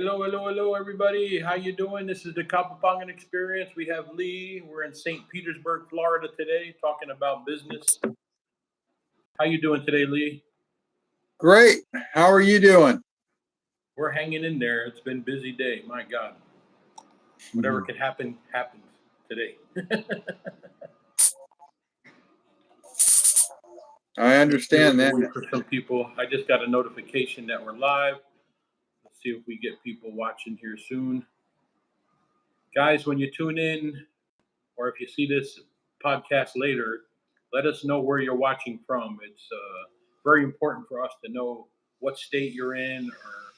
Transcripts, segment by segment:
Hello, hello, hello, everybody. How you doing? This is the Kapapangan Experience. We have Lee. We're in St. Petersburg, Florida today, talking about business. How you doing today, Lee? Great. How are you doing? We're hanging in there. It's been a busy day. My God, whatever could happen happens today. I understand We're that. waiting for some people. I just got a notification that we're live. Let's see if we get people watching here soon. Guys, when you tune in, or if you see this podcast later, let us know where you're watching from. It's very important for us to know what state you're in or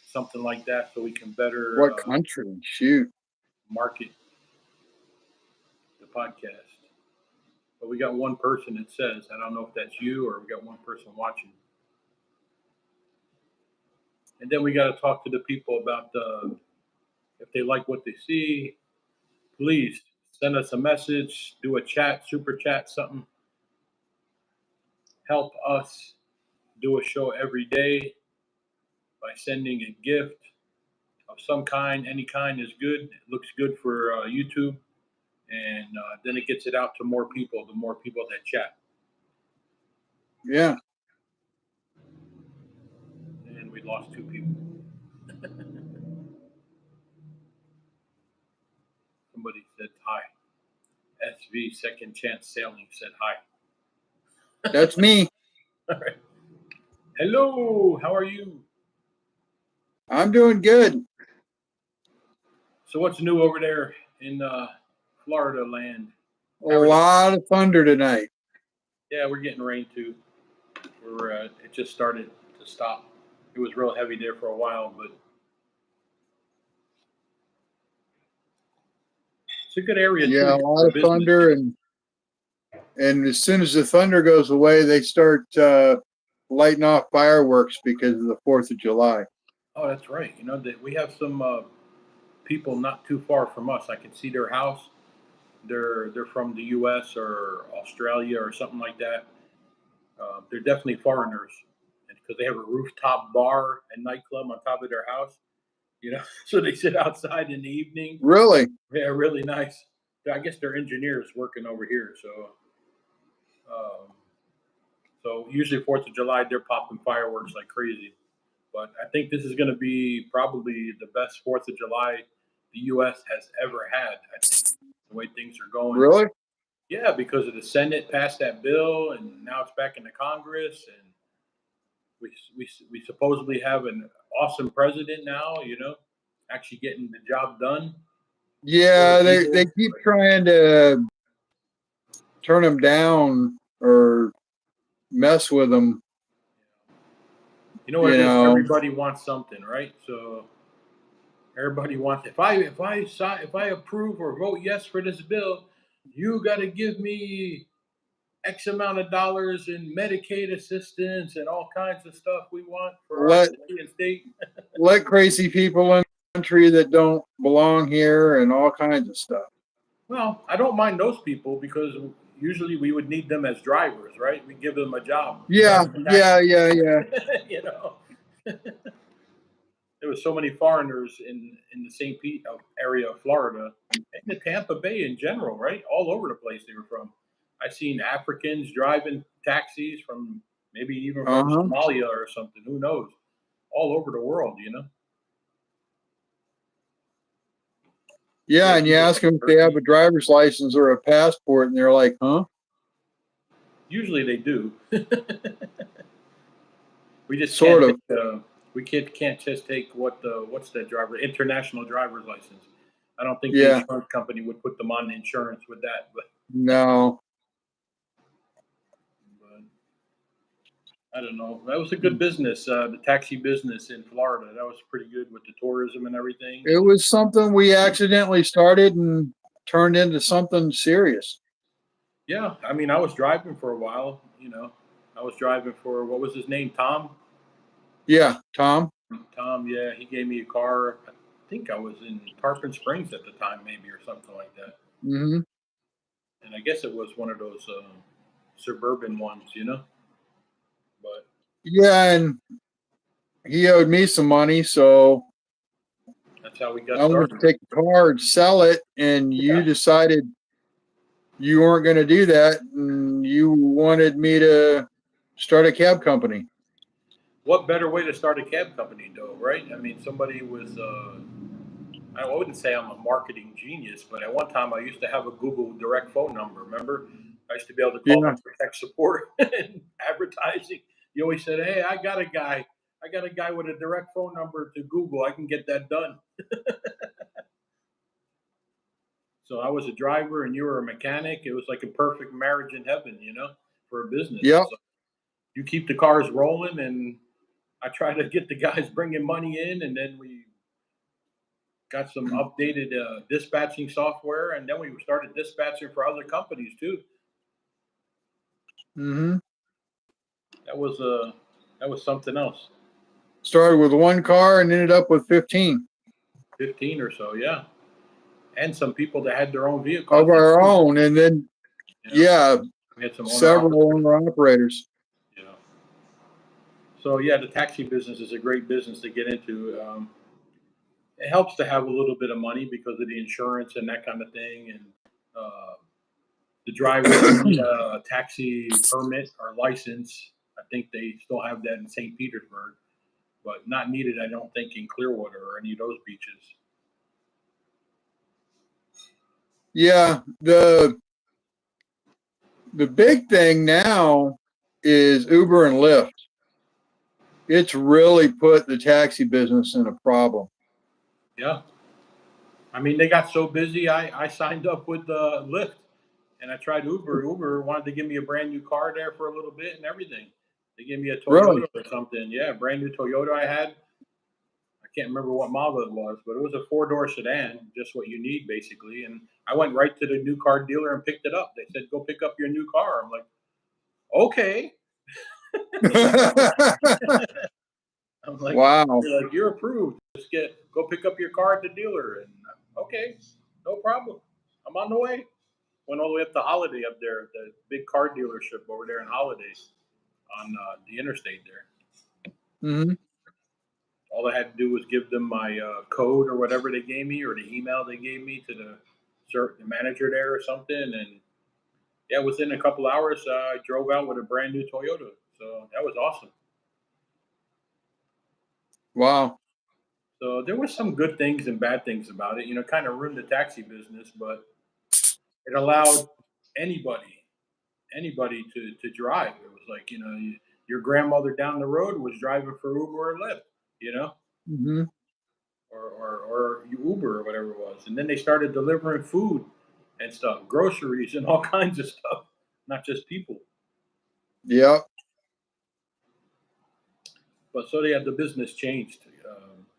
something like that so we can better What country? Shoot. market the podcast. But we got one person that says, I don't know if that's you or we got one person watching. And then we got to talk to the people about if they like what they see, please send us a message, do a chat, super chat, something. Help us do a show every day by sending a gift of some kind. Any kind is good. It looks good for YouTube. And then it gets it out to more people, the more people that chat. Yeah. And we lost two people. Somebody said hi. SV Second Chance Sailing said hi. That's me. All right. Hello, how are you? I'm doing good. So what's new over there in Florida land? A lot of thunder tonight. Yeah, we're getting rain too. It just started to stop. It was real heavy there for a while, but it's a good area. Yeah, too, a lot of thunder, and as soon as the thunder goes away, they start lighting off fireworks because of the 4th of July. Oh, that's right. You know that we have some people not too far from us. I can see their house. They're from the U.S. or Australia or something like that. They're definitely foreigners because they have a rooftop bar and nightclub on top of their house. You know, so they sit outside in the evening. Really? Yeah, really nice. I guess they're engineers working over here. So usually 4th of July they're popping fireworks like crazy. But I think this is going to be probably the best 4th of July the U.S. has ever had. I think the way things are going. Really? Yeah, because of the Senate passed that bill, and now it's back in the Congress, and we supposedly have an awesome president now. You know, actually getting the job done. Yeah, they keep trying to turn them down or mess with them. You know what it is? Everybody wants something, right? So everybody wants. If I approve or vote yes for this bill, you got to give me X amount of dollars in Medicaid assistance and all kinds of stuff we want for our city and state. Let crazy people in the country that don't belong here and all kinds of stuff. Well, I don't mind those people because usually we would need them as drivers, right? We give them a job. Yeah. You know, there were so many foreigners in the St. Pete area of Florida and the Tampa Bay in general, right? All over the place they were from. I've seen Africans driving taxis from maybe even from Somalia or something. Who knows? All over the world, you know. Yeah, and you ask them if they have a driver's license or a passport, and they're like, "Huh?" Usually they do. We just sort of. We can't just take what's that driver international driver's license. I don't think the insurance company would put them on insurance with that. But no. But I don't know. That was a good business, the taxi business in Florida. That was pretty good with the tourism and everything. It was something we accidentally started and turned into something serious. Yeah, I mean, I was driving for a while. You know, I was driving for what was his name, Tom? Yeah, Tom. Tom, yeah, he gave me a car. I think I was in Tarpon Springs at the time, maybe, or something like that. Mm-hmm. And I guess it was one of those suburban ones, you know. But yeah, and he owed me some money, so That's how we got I wanted to started. take the car and sell it, and you decided you weren't going to do that, and you wanted me to start a cab company. What better way to start a cab company, though, right? I mean, somebody was, I wouldn't say I'm a marketing genius, but at one time I used to have a Google direct phone number. Remember? I used to be able to call Yeah. them for tech support and advertising. You always said, "Hey, I got a guy. I got a guy with a direct phone number to Google. I can get that done." So I was a driver and you were a mechanic. It was like a perfect marriage in heaven, for a business. Yep. So you keep the cars rolling, and I try to get the guys bringing money in, and then we got some updated dispatching software, and then we started dispatching for other companies too. Mm-hmm. That was something else. Started with one car and ended up with 15 15 or so, yeah. And some people that had their own vehicle. of our own, and then yeah, we had some several owner operators. You know. So yeah, the taxi business is a great business to get into. It helps to have a little bit of money because of the insurance and that kind of thing, and uh, the drivers need a taxi permit or license. I think they still have that in St. Petersburg, but not needed, I don't think, in Clearwater or any of those beaches. Yeah, the big thing now is Uber and Lyft. It's really put the taxi business in a problem. Yeah. I mean, they got so busy, I signed up with Lyft and I tried Uber. Uber wanted to give me a brand new car there for a little bit and everything. They gave me a Really? Toyota or something. Yeah, brand new Toyota I had. I can't remember what model it was, but it was a four-door sedan, just what you need basically. And I went right to the new car dealer and picked it up. They said, "Go pick up your new car." I'm like, "Okay." I'm like, Wow. they're like, "You're approved. Just go pick up your car at the dealer." And okay, no problem. I'm on the way. Went all the way up to Holiday up there, the big car dealership over there in Holidays on the interstate there. Mm-hmm. All I had to do was give them my code or whatever they gave me, or the email they gave me to the manager there or something, and yeah, within a couple hours, I drove out with a brand new Toyota. So that was awesome. Wow. So there were some good things and bad things about it. Kind of ruined the taxi business, but it allowed anybody to drive. It was like your grandmother down the road was driving for Uber or Lyft, you know, Mm-hmm. or Uber or whatever it was, and then they started delivering food and stuff, groceries and all kinds of stuff, not just people. Yep. But so the business changed.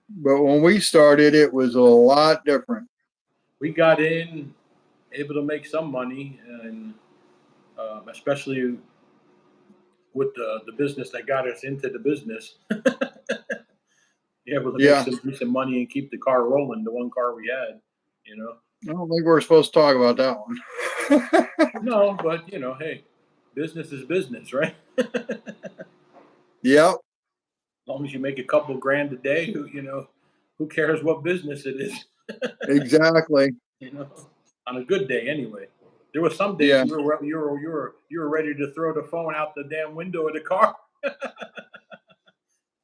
But when we started, it was a lot different. We got in able to make some money, and especially with the business that got us into the business. Able to make Yeah. some decent money and keep the car rolling, the one car we had, you know. I don't think we're supposed to talk about that one. No, but hey, business is business, right? As Yep. long as you make a couple grand a day, who cares what business it is, Exactly. you know, on a good day anyway. There were some days Yeah. you were ready to throw the phone out the damn window of the car.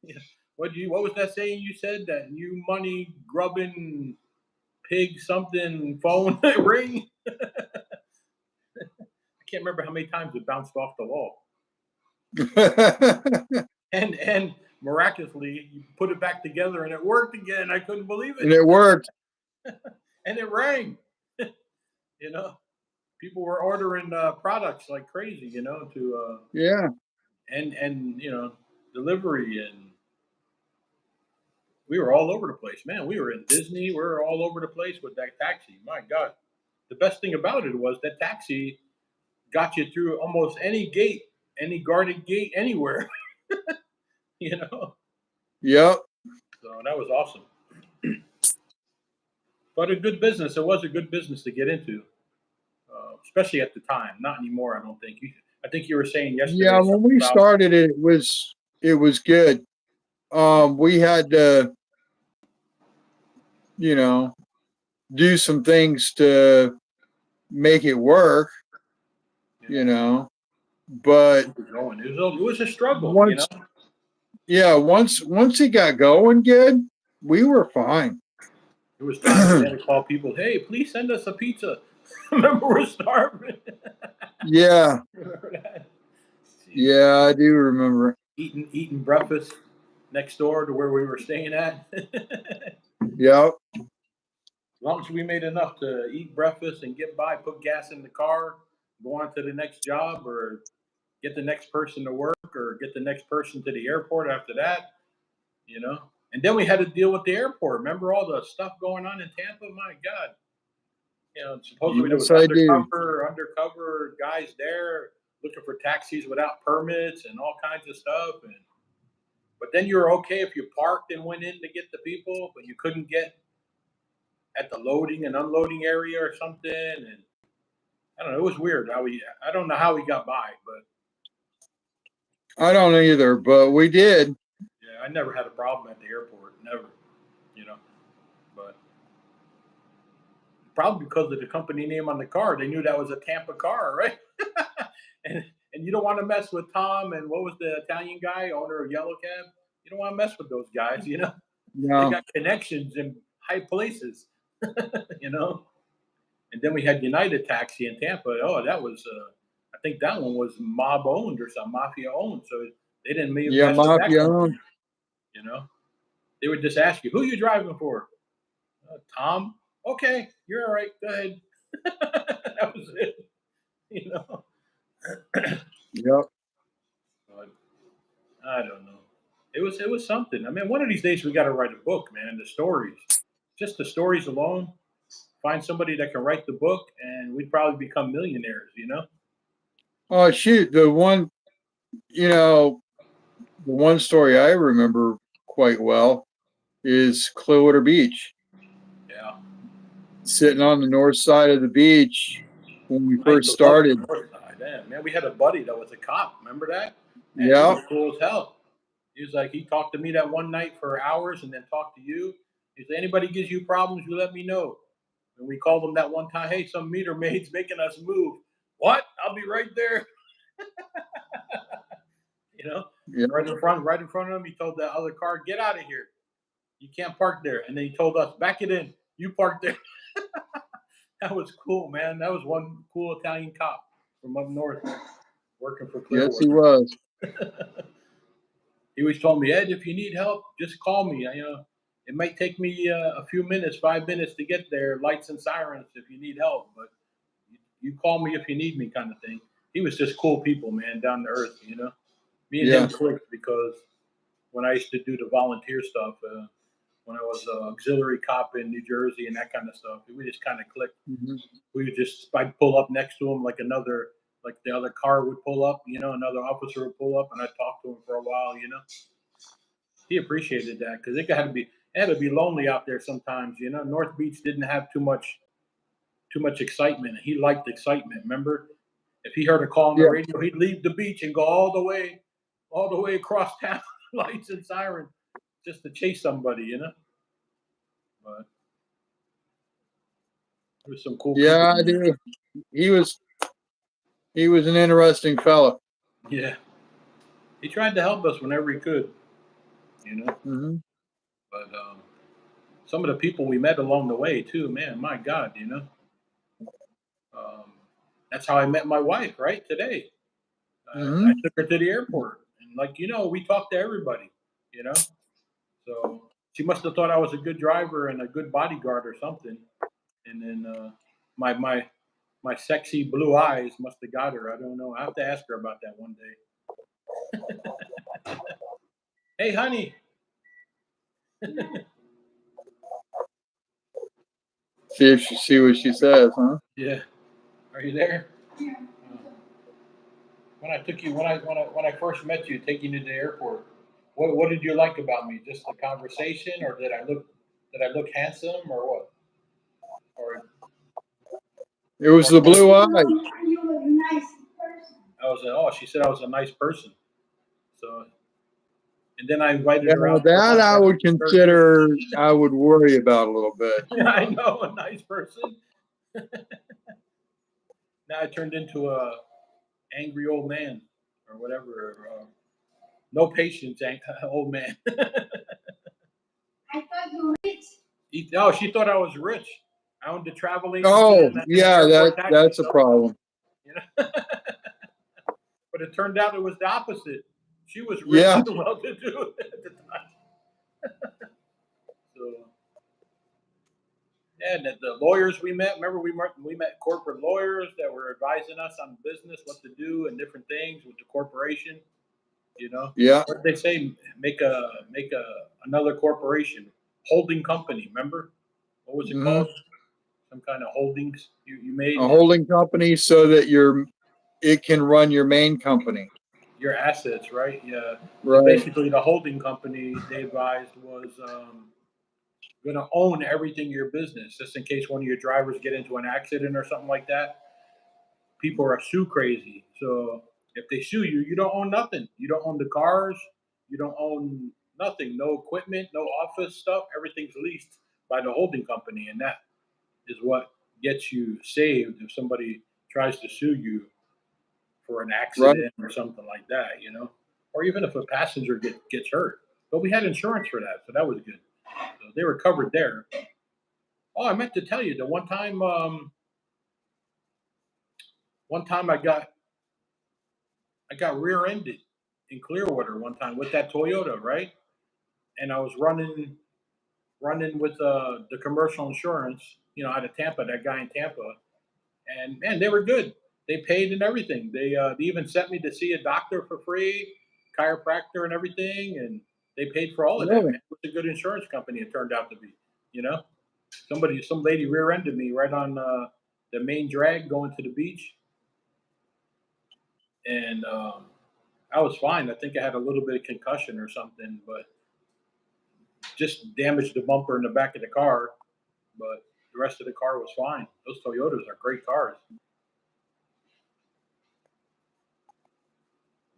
Yeah. What was that saying you said, that you money grubbing pig something phone ring? I can't remember how many times it bounced off the wall. And miraculously you put it back together and it worked again. I couldn't believe And it. it worked. And it rang. you know, People were ordering products like crazy. To Yeah. and delivery, and we were all over the place, man. We were in Disney. We were all over the place with that taxi. My God, the best thing about it was that taxi got you through almost any gate, any guarded gate, anywhere. you know, Yep. so that was awesome. But a good business. It was a good business to get into, especially at the time. Not anymore, I don't think. I think you were saying Yeah. yesterday When something we about. started it was good. We had you know, do some things to make it work, you know. But It was a struggle, you know. once, yeah, once it got going good, we were fine. There was times we had to call people, hey, please send us a pizza. Remember, we're starving. Yeah, Remember that? Jeez. yeah, I do remember. Eating breakfast next door to where we were staying at. As Yep. long as we made enough to eat breakfast and get by, put gas in the car, go on to the next job, or get the next person to work, or get the next person to the airport after that, you know. And then we had to deal with the airport. Remember all the stuff going on in Tampa? My God. You know, supposedly there Yes, was I do. undercover guys there looking for taxis without permits and all kinds of stuff. And but then you were okay if you parked and went in to get the people, but you couldn't get at the loading and unloading area or something. And I don't know, it was weird how we. I don't know how we got by, but I don't either, but we did. yeah, I never had a problem at the airport, never. You know, but probably because of the company name on the car, they knew that was a Tampa car, right? and and you don't want to mess with Tom and what was the Italian guy, owner of Yellow Cab? You don't want to mess with those guys, you know. They No. got connections in high places, you know. And then we had United Taxi in Tampa. Oh, that was I think that one was mob owned or some mafia owned, so they didn't Yeah, mess with that mafia owned. company, you know. They would just ask you, "Who you driving for?" Tom. Okay, you're all right. Go ahead. That was it, you know. Yep. But I don't know. It was something. I mean, one of these days we got to write a book, man. The stories, just the stories alone. Find somebody that can write the book, and we'd probably become millionaires. You know? Oh shoot, you know, the one story I remember quite well is Clearwater Beach. Yeah. Sitting on the north side of the beach when we I used first to love the started. north side. Man, we had a buddy that was a cop. Remember that? Man, he Yeah. was cool as hell. He was like, he talked to me that one night for hours, and then talked to you. He said, anybody gives you problems, you let me know. And we called him that one time. Hey, some meter maid's making us move. What? I'll be right there. You know, Yeah. right in front of him. He told the other car, "Get out of here. You can't park there." And then he told us, "Back it in. You park there." That was cool, man. That was one cool Italian cop from up north working for Yes, he Clearwater. was. He always told me, Ed, if you need help, just call me. It might take me a few minutes, 5 minutes to get there, lights and sirens if you need help, but you call me if you need me, kind of thing. He was just cool people, man, down to earth. You know, me and him Yeah. clicked because when I used to do the volunteer stuff, when I was an auxiliary cop in New Jersey and that kind of stuff, we just kind of clicked. Mhm. We would just, I'd pull up next to him like the other car would pull up, you know, another officer would pull up, and I'd talk to him for a while, you know. He appreciated that because it had to be lonely out there sometimes, you know. North Beach didn't have too much excitement. He liked excitement. Remember, if he heard a call on the Yeah. radio, he'd leave the beach and go all the way across town, lights and sirens, just to chase somebody, you know. But there was some cool people Yeah, I in there. do. He was he was an interesting fella. Yeah, he tried to help us whenever he could, you know. Hmm. But some of the people we met along the way too, man, my God, you know. Um, that's how I met my wife, right? Today, I Hmm. took her to the airport, and like you know, we talked to everybody, you know. So she must have thought I was a good driver and a good bodyguard or something. And then my my my sexy blue eyes must have got her. I don't know. I have to ask her about that one day. Hey, honey. See what she says, huh? Yeah, are you there? Uh, when I took you when I first met you, taking you to the airport, what did you like about me? Just the conversation, or did I look handsome, or what? Or It was or the blue eyes. You look nice person. I was oh she said I was a nice person. So And then I invited Yeah, her out. that I would consider, I would worry about a little bit. I know, a nice person. Now I turned into a angry old man or whatever. No patience, old man. I thought you were rich. Oh, she thought I was rich. I owned a travel agency Oh, and an yeah, airport taxi that's a company, problem. you know? But it turned out it was the opposite. She was rich Yeah. and well-to-do at the time. So, yeah, and the lawyers we met. Remember, we met corporate lawyers that were advising us on business, what to do, and different things with the corporation. You know, Yeah. what did they say? Make another corporation, holding company. Remember, what was it Mhm. called? Some kind of holdings you made. A holding company so that it can run your main company. Your assets, right? Yeah. So Right. basically, the holding company they advised was going to own everything in your business, just in case one of your drivers get into an accident or something like that. People are sue crazy, so if they sue you, you don't own nothing. You don't own the cars. You don't own nothing. No equipment. No office stuff. Everything's leased by the holding company, and that is what gets you saved if somebody tries to sue you for an Right. accident or something like that, or even if a passenger gets hurt. But we had insurance for that, so that was good. So they were covered there. Oh, I meant to tell you the one time I got rear-ended in Clearwater one time with that Toyota, right? And I was running with the commercial insurance, out of Tampa, that guy in Tampa, and man, they were good. They paid and everything. They even sent me to see a doctor for free, chiropractor and everything, and they paid for all of that. Really? Man, it was a good insurance company. It turned out to be, you know. Some lady rear-ended me right on the main drag going to the beach, and I was fine. I think I had a little bit of concussion or something, but just damaged the bumper in the back of the car. But the rest of the car was fine. Those Toyotas are great cars.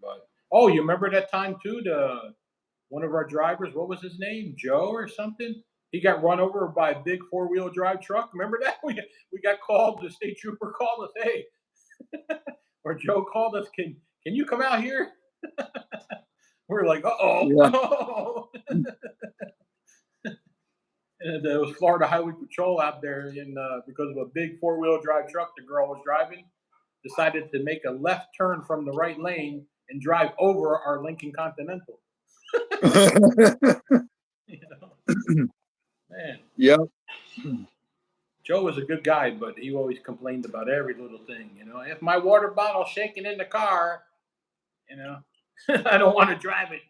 But oh, you remember that time too? The one of our drivers, what was his name? Joe or something? He got run over by a big four-wheel drive truck. Remember that? We got called. The state trooper called us. Hey, or Joe called us. Can you come out here? We're like, Yeah. uh-oh. And there was Florida Highway Patrol out there, and because of a big four-wheel drive truck the girl was driving, decided to make a left turn from the right lane and drive over our Lincoln Continental. You know, man, Yeah. Joe was a good guy, but he always complained about every little thing. If my water bottle's shaking in the car, you know, I don't want to drive it.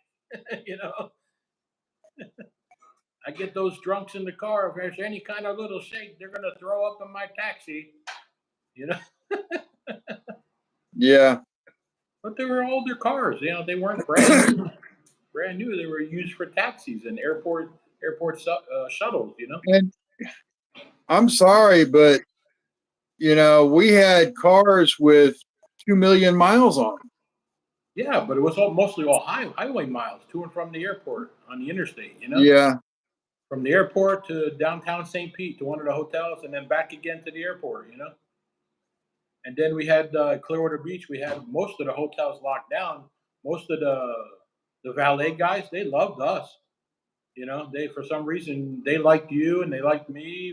I get those drunks in the car. If there's any kind of little shake, they're gonna throw up in my taxi. You know. Yeah. But they were older cars. They weren't brand new. Brand new. They were used for taxis and airport shuttles. And I'm sorry, but we had cars with 2 million miles on them. Yeah, but it was mostly all highway miles to and from the airport on the interstate. Yeah. From the airport to downtown St. Pete to one of the hotels, and then back again to the airport. And then we had Clearwater Beach. We had most of the hotels locked down. Most of the valet guys, they loved us. They for some reason they liked you and they liked me.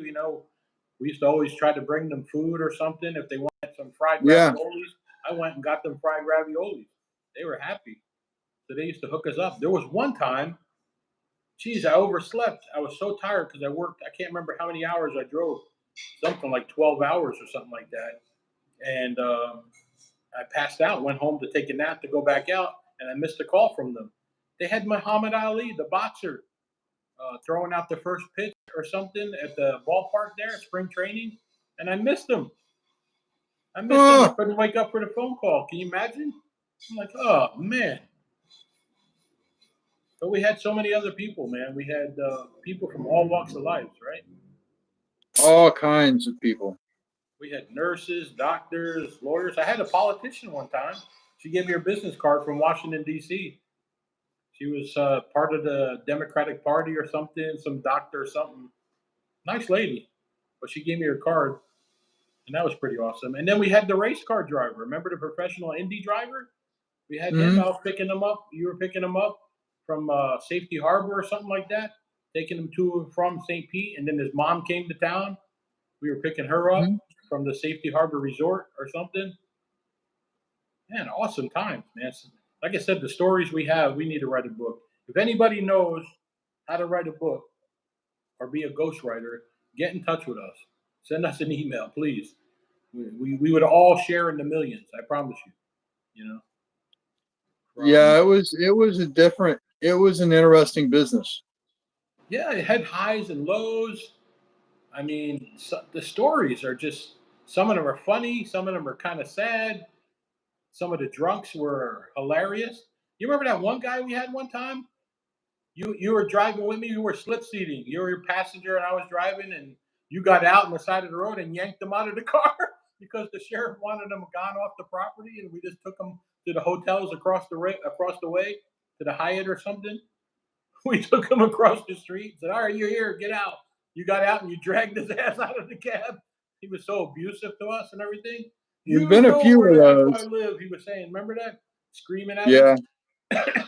We used to always try to bring them food or something. If they wanted some fried Yeah. raviolis, I went and got them fried raviolis. They were happy. So they used to hook us up. There was one time, geez, I overslept. I was so tired because I worked. I can't remember how many hours I drove. Something like 12 hours or something like that. And I passed out, went home to take a nap to go back out, and I missed a call from them. They had Muhammad Ali, the boxer, throwing out the first pitch or something at the ballpark there, spring training, and I missed him. I couldn't wake up for the phone call. Can you imagine? I'm like, oh man. But we had so many other people, man. We had people from all walks of life, right? All kinds of people. We had nurses, doctors, lawyers. I had a politician one time. She gave me her business card from Washington, D.C. She was part of the Democratic Party or something, some doctor or something. Nice lady, but she gave me her card, and that was pretty awesome. And then we had the race car driver. Remember the professional Indy driver? We had him. Mhm. I was picking him up. You were picking him up from Safety Harbor or something like that, taking him to and from St. Pete. And then his mom came to town. We were picking her up Mhm. from the Safety Harbor Resort or something. Man, awesome times, man. Like I said, the stories we have, we need to write a book. If anybody knows how to write a book or be a ghostwriter, get in touch with us. Send us an email, please. We would all share in the millions. I promise you. You know. Yeah, From it was an interesting business. yeah, it had highs and lows. I mean, the stories are just some of them are funny, some of them are kind of sad. Some of the drunks were hilarious. You remember that one guy we had one time? You were driving with me. You were slip seating. You were your passenger, and I was driving. And you got out on the side of the road and yanked them out of the car because the sheriff wanted them gone off the property, and we just took them to the hotels across the way to the Hyatt or something. We took him across the street. Said, "All right, you're here. Get out." You got out and you dragged his ass out of the cab. He was so abusive to us and everything. There's You been a know few where of the heck I those. live. He was saying, remember that? Screaming at us. Yeah, And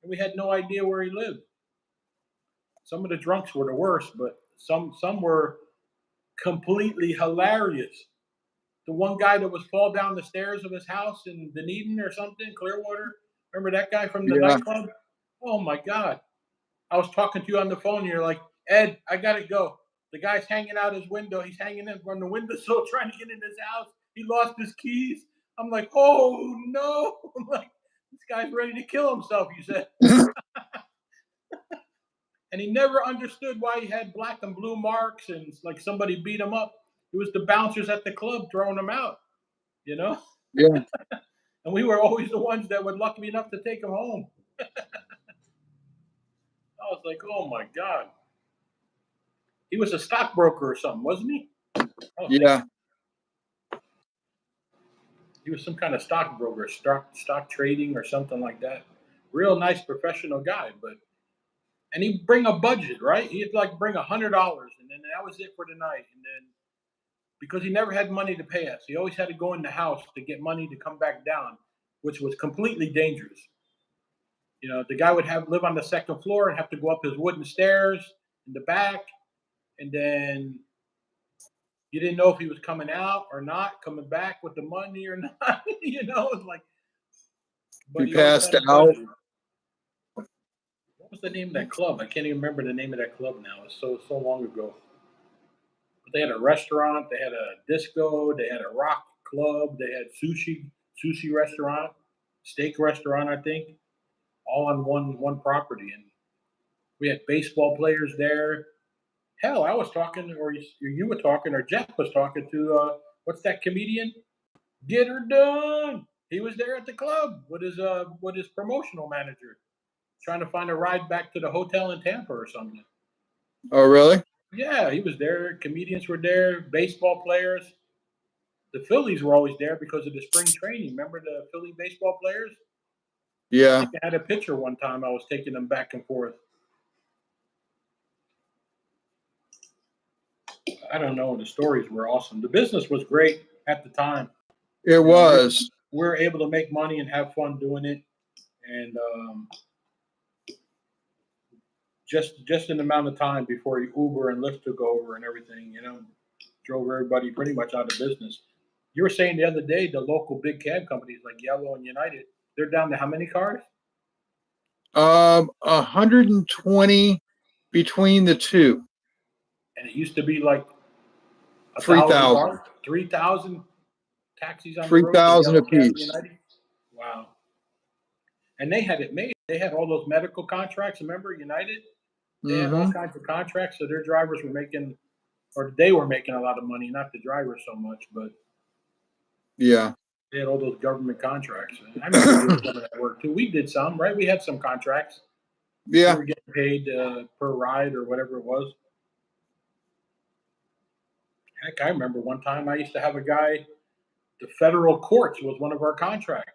we had no idea where he lived. Some of the drunks were the worst, but some were completely hilarious. The one guy that was fall down the stairs of his house in Dunedin or something, Clearwater. Remember that guy from the yeah. nightclub? Oh my God. I was talking to you on the phone, and you're like, Ed, I gotta go. The guy's hanging out his window. He's hanging in from the windowsill trying to get in his house. He lost his keys. I'm like, oh no. I'm like, this guy's ready to kill himself, you said. And he never understood why he had black and blue marks and like somebody beat him up. It was the bouncers at the club throwing him out, you know? Yeah. And we were always the ones that were lucky enough to take him home. I was like, oh my God. He was a stockbroker or something, wasn't he? I was thinking Yeah. he was some kind of stockbroker, stock trading or something like that. Real nice professional guy, but and he'd bring a budget, right? He'd like bring $100, and then that was it for the night. And then because he never had money to pay us, he always had to go in the house to get money to come back down, which was completely dangerous. You know, the guy would have live on the second floor and have to go up his wooden stairs in the back, and then you didn't know if he was coming out or not, coming back with the money or not. You know, it's like, but He he always passed had a out. budget. What was the name of that club? I can't even remember the name of that club now. It's so long ago. But they had a restaurant, they had a disco, they had a rock club, they had sushi restaurant, steak restaurant, I think, all on one property. And we had baseball players there. Hell, I was talking, or you were talking, or Jeff was talking to what's that comedian? Get her done. He was there at the club with his promotional manager, trying to find a ride back to the hotel in Tampa or something. Oh, really? Yeah, he was there. Comedians were there. Baseball players. The Phillies were always there because of the spring training. Remember the Philly baseball players? I Yeah. think I had a picture one time. I was taking them back and forth. I don't know. The stories were awesome. The business was great at the time. It You know, was. we were able to make money and have fun doing it, and just an amount of time before Uber and Lyft took over and everything, you know, drove everybody pretty much out of business. You were saying the other day the local big cab companies like Yellow and United, they're down to how many cars? 120 between the two. And it used to be like 1,000 3,000. cars, 3,000 taxis on the road for 3,000 Yellow Cab and apiece. United. Wow. And they had it made. They had all those medical contracts. Remember United? They had all Hmm. kinds of contracts, so their drivers were making, or they were making a lot of money, not the drivers so much, but Yeah. they had all those government contracts. And I remember doing some of that work too. We did some, right? We had some contracts. We Yeah. were getting paid per ride or whatever it was. Heck, I remember one time I used to have a guy. The federal courts was one of our contracts.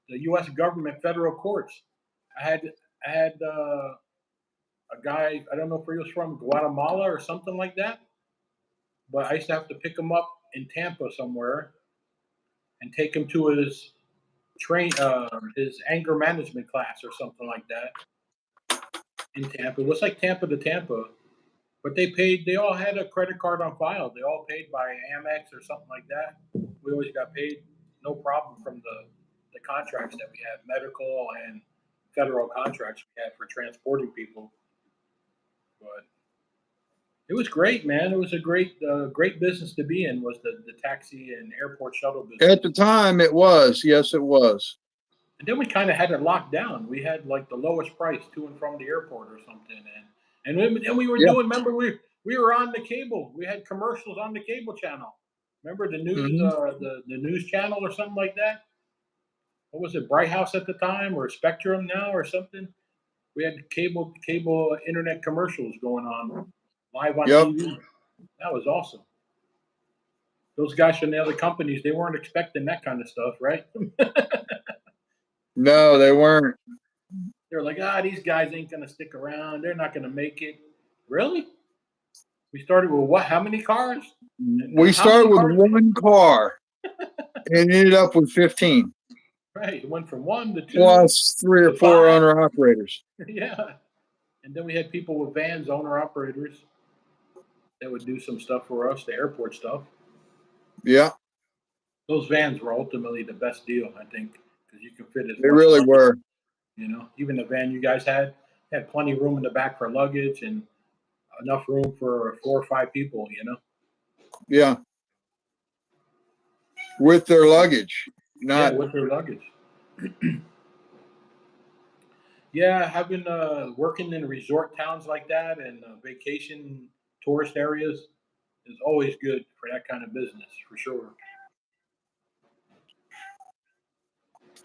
The U.S. government federal courts. I I had a guy, I don't know if he was from Guatemala or something like that, but I used to have to pick him up in Tampa somewhere and take him to his anger management class or something like that in Tampa. It was like Tampa to Tampa, but they all had a credit card on file. They all paid by Amex or something like that. We always got paid, no problem from the contracts that we had, medical and federal contracts we had for transporting people. But it was great, man. It was a great business to be in. Was the taxi and airport shuttle business. At the time, it was. Yes, it was. And then we kind of had it locked down. We had like the lowest price to and from the airport or something, and we were Yeah. doing. Remember, we were on the cable. We had commercials on the cable channel. Remember the news, the news channel or something like that. What was it, Bright House at the time, or Spectrum now, or something? We had cable internet commercials going on live on Yep. TV. That was awesome. Those guys from the other companies, they weren't expecting that kind of stuff, right? No, they weren't. They were like, these guys ain't gonna stick around. They're not gonna make it. Really? We started with what? How many cars? We started with one car and ended up with 15. Right. It went from 1 to 2. Plus 3 or to 4 5. owner operators. Yeah. And then we had people with vans, owner operators, that would do some stuff for us, the airport stuff. Yeah. Those vans were ultimately the best deal, I think, because you can fit as They much really luggage, were. Even the van you guys had plenty of room in the back for luggage and enough room for 4 or 5 people, Yeah. With their luggage. Not. Yeah, with their luggage. Yeah, having working in resort towns like that and vacation tourist areas is always good for that kind of business, for sure.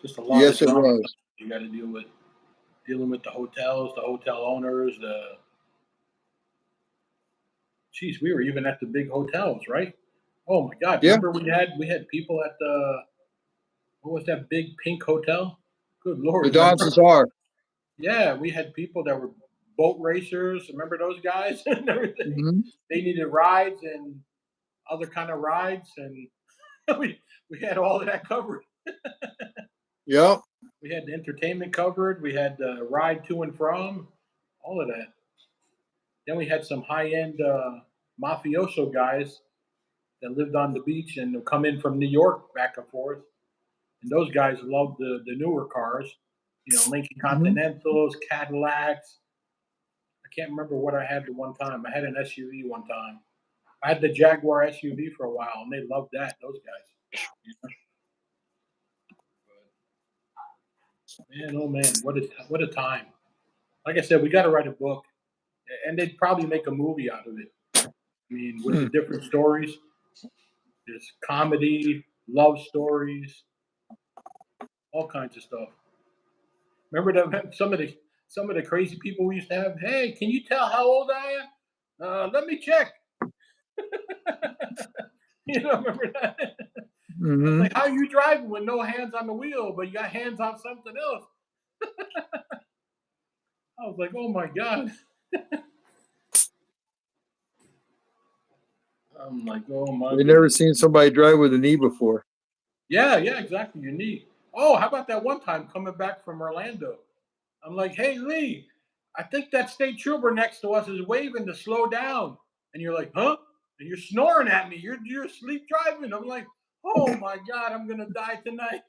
Just a lot Yes, of it drama was. you got to dealing with the hotels, the hotel owners, geez, we were even at the big hotels, right? Oh my God! Yeah. Remember we had people at what was that big pink hotel? Good Lord! The Don Remember? Cesar. Yeah, we had people that were boat racers. Remember those guys and everything? Mm-hmm. They needed rides and other kind of rides, and we had all of that covered. Yep. We had the entertainment covered. We had the ride to and from, all of that. Then we had some high-end mafioso guys that lived on the beach and would come in from New York back and forth. And those guys loved the newer cars, Lincoln Continentals, Cadillacs. I can't remember what I had the one time. I had an SUV one time. I had the Jaguar SUV for a while, and they loved that. Those guys. Man, oh man, what a time! Like I said, we got to write a book, and they'd probably make a movie out of it. I mean, with the different stories, there's comedy, love stories, all kinds of stuff. Remember some of the crazy people we used to have. Hey, can you tell how old I am? Let me check. Remember that? Mm-hmm. Like, how are you driving with no hands on the wheel, but you got hands on something else? I was like, oh my God. I'm like, oh my They've goodness. never seen somebody drive with a knee before. Yeah, exactly. Unique. Oh, how about that one time coming back from Orlando? I'm like, hey, Lee, I think that state trooper next to us is waving to slow down. And you're like, huh? And you're snoring at me. You're asleep driving. I'm like, oh my God, I'm going to die tonight.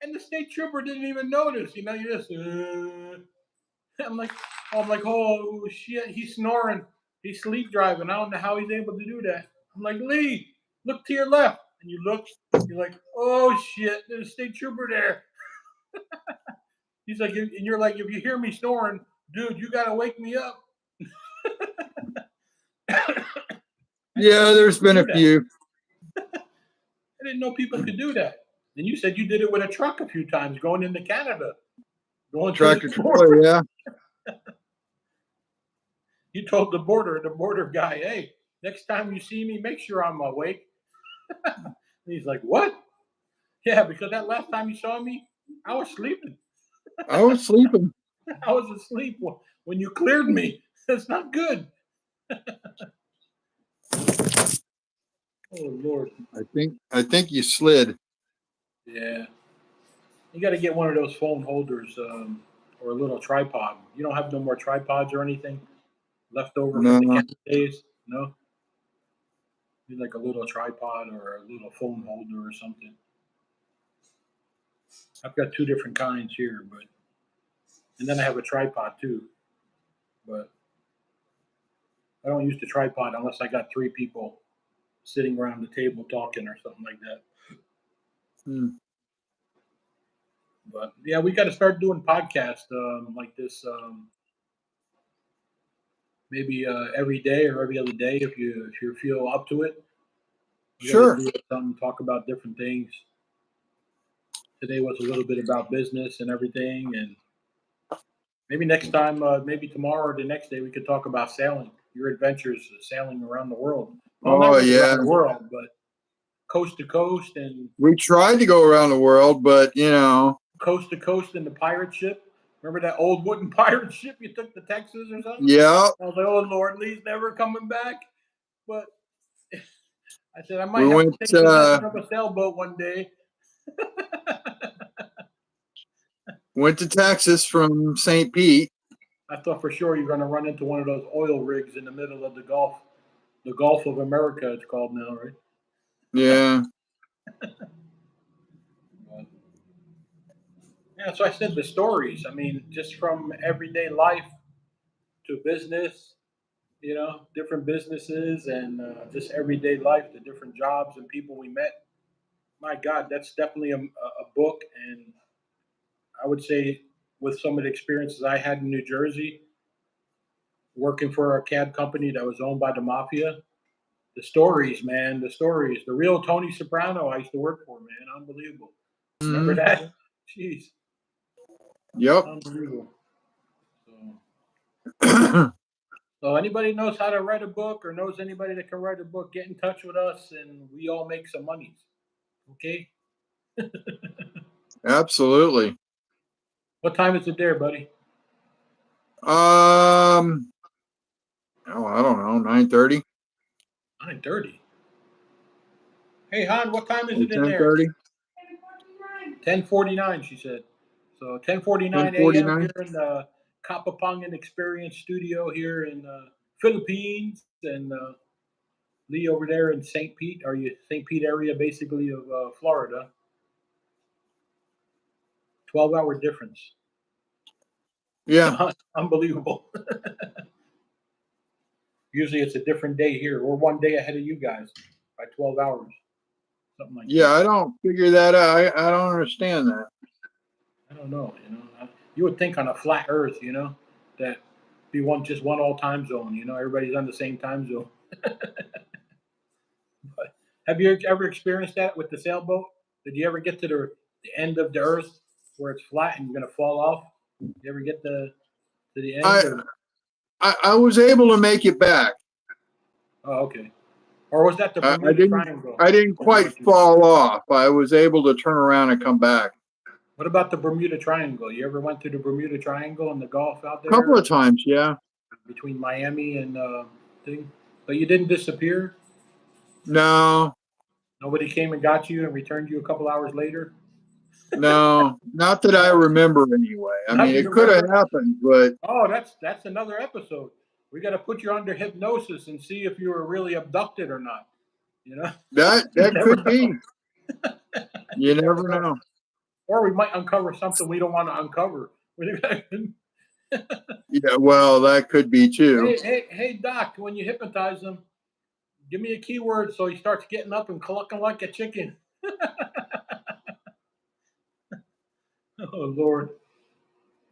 And the state trooper didn't even notice. You just, I'm like, oh shit, he's snoring. He's sleep driving. I don't know how he's able to do that. I'm like, Lee, look to your left. And you look, you're like, oh shit, there's a state trooper there. He's like, and you're like, if you hear me snoring, dude, you gotta wake me up. Yeah, there's been a few. I didn't know people could do that. And you said you did it with a truck a few times going into Canada. Going Tractor trailer, yeah. You told the border guy, hey, next time you see me, make sure I'm awake. And he's like, what? Yeah, because that last time you saw me, I was sleeping. I was sleeping. I was asleep when you cleared me. That's not good. Oh Lord. I think you slid. Yeah. You got to get one of those phone holders or a little tripod. You don't have no more tripods or anything left over from the No. camp days? No? Need like a little tripod or a little phone holder or something. I've got two different kinds here, and then I have a tripod too. But I don't use the tripod unless I got three people sitting around the table talking or something like that. Hmm. But yeah, we got to start doing podcasts like this, maybe every day or every other day if you feel up to it. We got to Sure. do something, talk about different things. Today was a little bit about business and everything, and maybe next time, maybe tomorrow or the next day, we could talk about sailing, your adventures sailing around the world. Well, not Oh really yeah. around the world, but coast to coast and We tried to go around the world, but coast to coast in the pirate ship. Remember that old wooden pirate ship you took to Texas or something? yeah. I was like, oh Lord, Lee's never coming back. But I said I We might have to went take possession of a sailboat one day. to Texas from St. Pete. I thought for sure you're going to run into one of those oil rigs in the middle of the Gulf of America. It's called now, right? Yeah. But, yeah, so I said the stories. I mean, just from everyday life to business, different businesses and just everyday life, the different jobs and people we met. My God, that's definitely a book. And I would say, with some of the experiences I had in New Jersey, working for a cab company that was owned by the mafia, the stories, man, the stories. The real Tony Soprano I used to work for, man. Unbelievable. Remember Mhm. that? Jeez, Yep. unbelievable. So anybody knows how to write a book or knows anybody that can write a book, get in touch with us and we all make some money. Okay? Absolutely. What time is it there, buddy? Oh, I don't know, 9:30 9:30. Hey Han, what time is or it in there? 10:30. 10:49, she said. So 10:49 a.m. 10:49. here in the Kapapangan Experience Studio here in Philippines, and Lee over there in St. Pete. Are you St. Pete area, basically of Florida? 12-hour difference. Yeah. Unbelievable. Usually it's a different day here. We're one day ahead of you guys by 12 hours, something like Yeah, that. I don't figure that out. I don't understand that. I don't know. You would think on a flat Earth, that be just one all time zone. Everybody's on the same time zone. But have you ever experienced that with the sailboat? Did you ever get to the end of the Earth where it's flat and you're gonna fall off? You ever get to the end? I Or I was able to make it back. oh, okay. Or was that the I Bermuda didn't Triangle I didn't that you quite went to? fall off. I was able to turn around and come back What about the Bermuda Triangle? You ever went to the Bermuda Triangle in the Gulf out a couple there of times. Yeah. between Miami and thing? But you didn't disappear. No, Nobody came and got you and returned you a couple hours later. no, not that I remember anyway. I Now mean, you it could have remember? happened, but Oh, that's another episode. We got to put you under hypnosis and see if you were really abducted or not. You know, you that never could know. be. You You never never know. know. Or we might uncover something we don't want to uncover. Yeah, well, that could be too. Hey, Doc, when you hypnotize him, give me a keyword so he starts getting up and clucking like a chicken. Oh, Lord.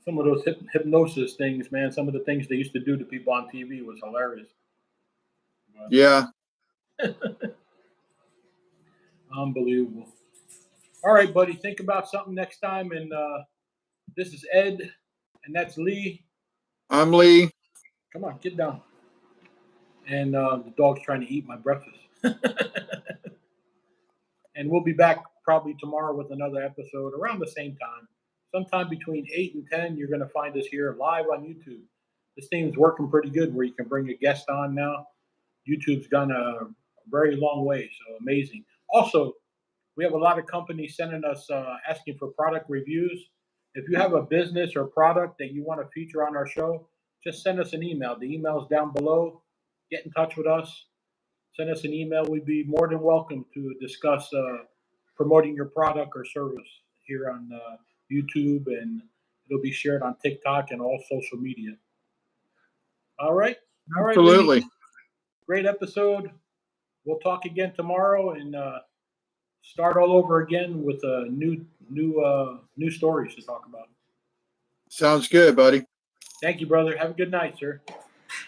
Some of those hypnosis things, man, some of the things they used to do to people on TV was hilarious. But Yeah. unbelievable. All right, buddy, think about something next time. And this is Ed, and that's Lee. I'm Lee. Come on, get down. And the dog's trying to eat my breakfast. And we'll be back probably tomorrow with another episode around the same time. sometime between 8 and 10, you're going to find us here live on YouTube. This thing's working pretty good where you can bring a guest on now. YouTube's gone a very long way, so amazing. Also, we have a lot of companies sending us asking for product reviews. If you have a business or product that you want to feature on our show, just send us an email. The email's down below. Get in touch with us. Send us an email. We'd be more than welcome to discuss promoting your product or service here on YouTube, and it'll be shared on TikTok and all social media. All right. All right. Absolutely. Ladies. Great episode. We'll talk again tomorrow and start all over again with new stories to talk about. Sounds good, buddy. Thank you, brother. Have a good night, sir.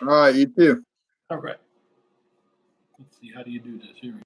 All right, you too. All right. Let's see. How do you do this? Here we go.